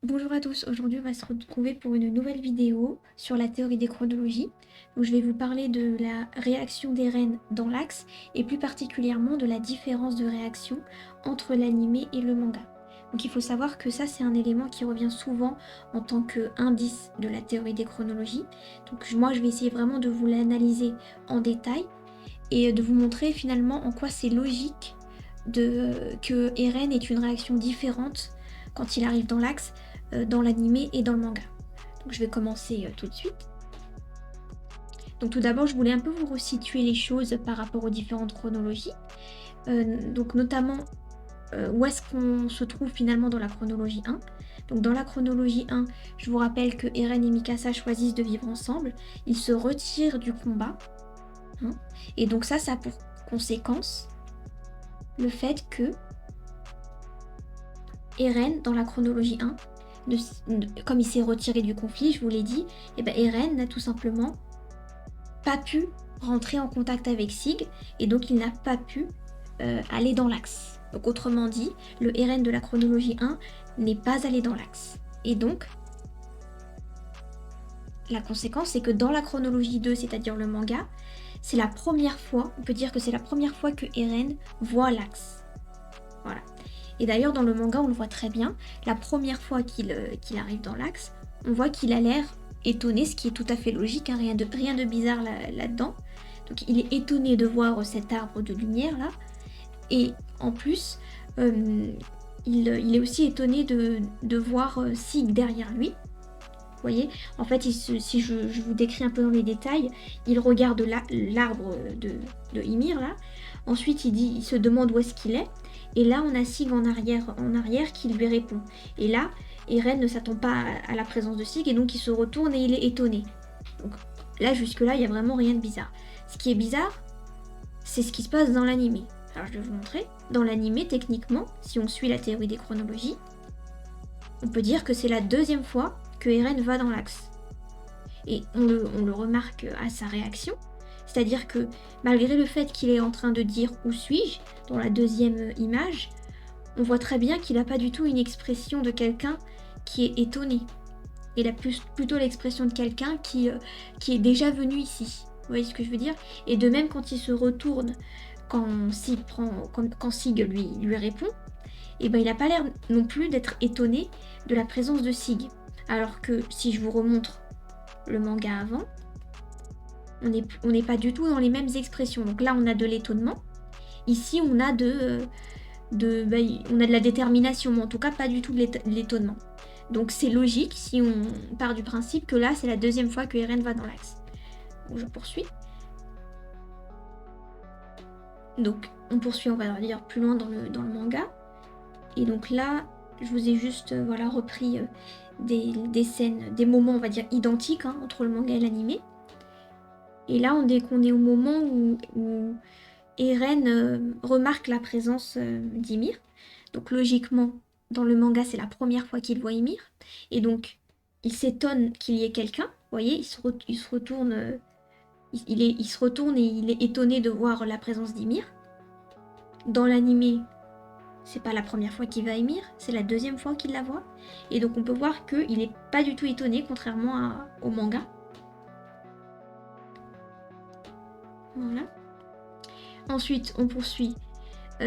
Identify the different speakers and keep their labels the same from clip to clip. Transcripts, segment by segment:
Speaker 1: Bonjour à tous, aujourd'hui on va se retrouver pour une nouvelle vidéo sur la théorie des chronologies. Donc, je vais vous parler de la réaction d'Eren dans l'axe et plus particulièrement de la différence de réaction entre l'animé et le manga. Donc il faut savoir que ça c'est un élément qui revient souvent en tant qu'indice de la théorie des chronologies. Donc moi je vais essayer vraiment de vous l'analyser en détail et de vous montrer finalement en quoi c'est logique que Eren ait une réaction différente quand il arrive dans l'axe, dans l'animé et dans le manga. Donc je vais commencer tout de suite. Donc tout d'abord, je voulais un peu vous resituer les choses par rapport aux différentes chronologies. Donc notamment, où est-ce qu'on se trouve finalement dans la chronologie 1. Donc dans la chronologie 1, je vous rappelle que Eren et Mikasa choisissent de vivre ensemble. Ils se retirent du combat. Hein, et donc ça a pour conséquence le fait que Eren, dans la chronologie 1, comme il s'est retiré du conflit, je vous l'ai dit, et Eren n'a tout simplement pas pu rentrer en contact avec Sig, et donc il n'a pas pu aller dans l'axe. Donc autrement dit, le Eren de la chronologie 1 n'est pas allé dans l'axe. Et donc, la conséquence, c'est que dans la chronologie 2, c'est-à-dire le manga, c'est la première fois, on peut dire que c'est la première fois que Eren voit l'axe. Voilà. Et d'ailleurs, dans le manga, on le voit très bien. La première fois qu'il arrive dans l'axe, on voit qu'il a l'air étonné, ce qui est tout à fait logique, hein, rien de bizarre là-dedans. Donc il est étonné de voir cet arbre de lumière là. Et en plus, il est aussi étonné de voir Sig derrière lui. Vous voyez, en fait, si je vous décris un peu dans les détails, il regarde l'arbre de Ymir là. Ensuite, il se demande où est-ce qu'il est. Et là, on a Sig en arrière qui lui répond. Et là, Eren ne s'attend pas à la présence de Sig et donc il se retourne et il est étonné. Donc là, jusque-là, il n'y a vraiment rien de bizarre. Ce qui est bizarre, c'est ce qui se passe dans l'animé. Alors, je vais vous montrer. Dans l'animé, techniquement, si on suit la théorie des chronologies, on peut dire que c'est la deuxième fois que Eren va dans l'axe. Et on le remarque à sa réaction. C'est-à-dire que malgré le fait qu'il est en train de dire « où suis-je » dans la deuxième image, on voit très bien qu'il n'a pas du tout une expression de quelqu'un qui est étonné. Il a plutôt l'expression de quelqu'un qui est déjà venu ici. Vous voyez ce que je veux dire? Et de même quand il se retourne, quand Sig lui répond, et il n'a pas l'air non plus d'être étonné de la présence de Sig. Alors que si je vous remontre le manga avant, on n'est pas du tout dans les mêmes expressions. Donc là, on a de l'étonnement. Ici, on a de la détermination, mais en tout cas, pas du tout de l'étonnement. Donc c'est logique si on part du principe que là, c'est la deuxième fois que Eren va dans l'axe. Donc, je poursuis. Donc, on poursuit, on va dire, plus loin dans le manga. Et donc là, je vous ai juste repris des scènes, des moments, on va dire, identiques entre le manga et l'animé. Et là, on est au moment où Eren remarque la présence d'Ymir. Donc logiquement, dans le manga, c'est la première fois qu'il voit Ymir. Et donc, il s'étonne qu'il y ait quelqu'un. Vous voyez, il se retourne, il se retourne et il est étonné de voir la présence d'Ymir. Dans l'animé, c'est pas la première fois qu'il va Ymir, c'est la deuxième fois qu'il la voit. Et donc on peut voir qu'il n'est pas du tout étonné, contrairement au manga. Voilà. Ensuite, on poursuit.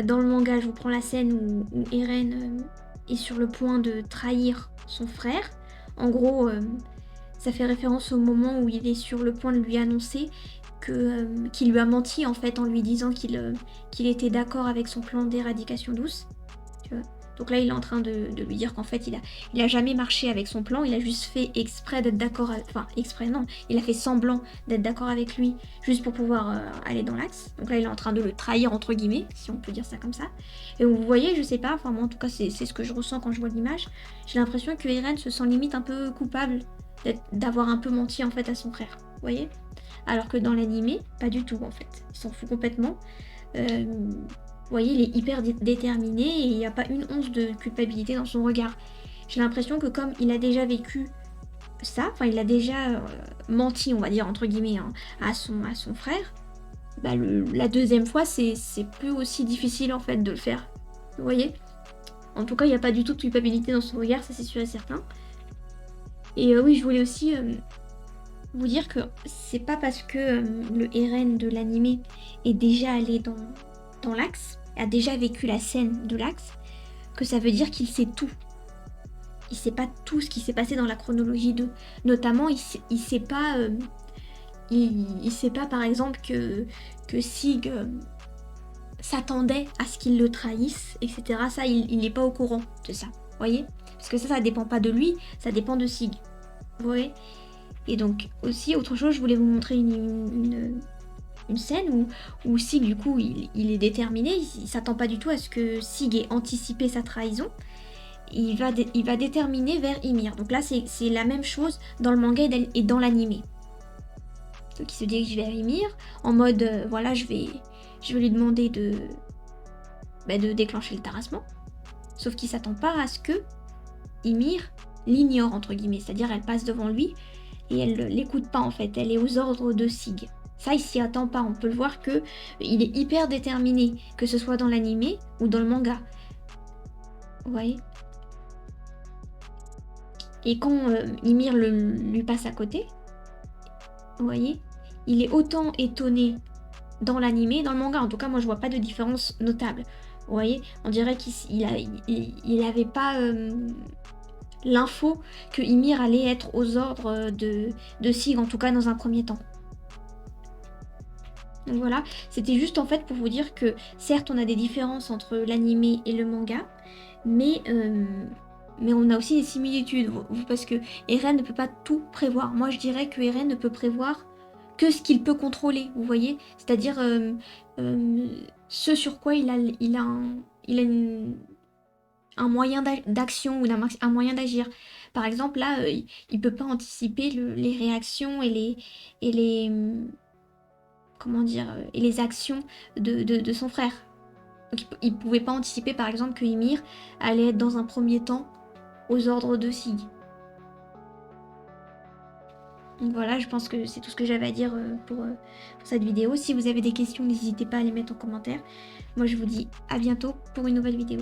Speaker 1: Dans le manga, je vous prends la scène où Eren est sur le point de trahir son frère. En gros, ça fait référence au moment où il est sur le point de lui annoncer qu'il lui a menti en fait en lui disant qu'il était d'accord avec son plan d'éradication douce. Tu vois. Donc là, il est en train de lui dire qu'en fait, il a jamais marché avec son plan, il a juste fait exprès d'être d'accord, enfin exprès non, il a fait semblant d'être d'accord avec lui juste pour pouvoir aller dans l'axe. Donc là, il est en train de le trahir entre guillemets, si on peut dire ça comme ça. Et vous voyez, je sais pas, enfin moi en tout cas, c'est ce que je ressens quand je vois l'image. J'ai l'impression que Eren se sent limite un peu coupable d'avoir un peu menti en fait à son frère. Vous voyez? Alors que dans l'animé, pas du tout en fait. Il s'en fout complètement. Vous voyez, il est hyper déterminé et il n'y a pas une once de culpabilité dans son regard. J'ai l'impression que comme il a déjà vécu ça, enfin il a déjà menti, on va dire entre guillemets, à son frère, la deuxième fois c'est plus aussi difficile en fait de le faire. Vous voyez? En tout cas, il n'y a pas du tout de culpabilité dans son regard, ça c'est sûr et certain. Et oui, je voulais aussi vous dire que c'est pas parce que le Eren de l'animé est déjà allé dans l'axe, a déjà vécu la scène de l'axe, que ça veut dire qu'il sait tout. Il sait pas tout ce qui s'est passé dans la chronologie 2. Notamment, il sait pas... il sait pas par exemple que Sig s'attendait à ce qu'il le trahisse, etc. Ça, il n'est pas au courant de ça. Vous voyez? Parce que ça dépend pas de lui, ça dépend de Sig. Vous voyez? Et donc, aussi, autre chose, je voulais vous montrer une scène où Sig, du coup, il est déterminé, il s'attend pas du tout à ce que Sig ait anticipé sa trahison. Il va déterminer vers Ymir. Donc là, c'est la même chose dans le manga et dans l'animé. Donc il se dirige vers Ymir, en mode, voilà, je vais lui demander de déclencher le terrassement. Sauf qu'il s'attend pas à ce que Ymir l'ignore, entre guillemets. C'est-à-dire, elle passe devant lui et elle l'écoute pas, en fait. Elle est aux ordres de Sig. Ça, il s'y attend pas. On peut le voir que il est hyper déterminé, que ce soit dans l'animé ou dans le manga. Vous voyez? Et quand Ymir lui passe à côté, vous voyez, il est autant étonné dans l'animé, dans le manga. En tout cas, moi, je vois pas de différence notable. Vous voyez, on dirait qu'il avait pas l'info que Ymir allait être aux ordres de Sig, en tout cas dans un premier temps. Donc voilà, c'était juste en fait pour vous dire que certes, on a des différences entre l'animé et le manga, mais on a aussi des similitudes, parce que Eren ne peut pas tout prévoir. Moi, je dirais que Eren ne peut prévoir que ce qu'il peut contrôler, vous voyez. C'est-à-dire ce sur quoi il a un moyen d'action ou un moyen d'agir. Par exemple, là, il peut pas anticiper les réactions et les comment dire, et les actions de son frère. Donc, il pouvait pas anticiper, par exemple, que Ymir allait être dans un premier temps aux ordres de Sig. Donc voilà, je pense que c'est tout ce que j'avais à dire pour cette vidéo. Si vous avez des questions, n'hésitez pas à les mettre en commentaire. Moi, je vous dis à bientôt pour une nouvelle vidéo.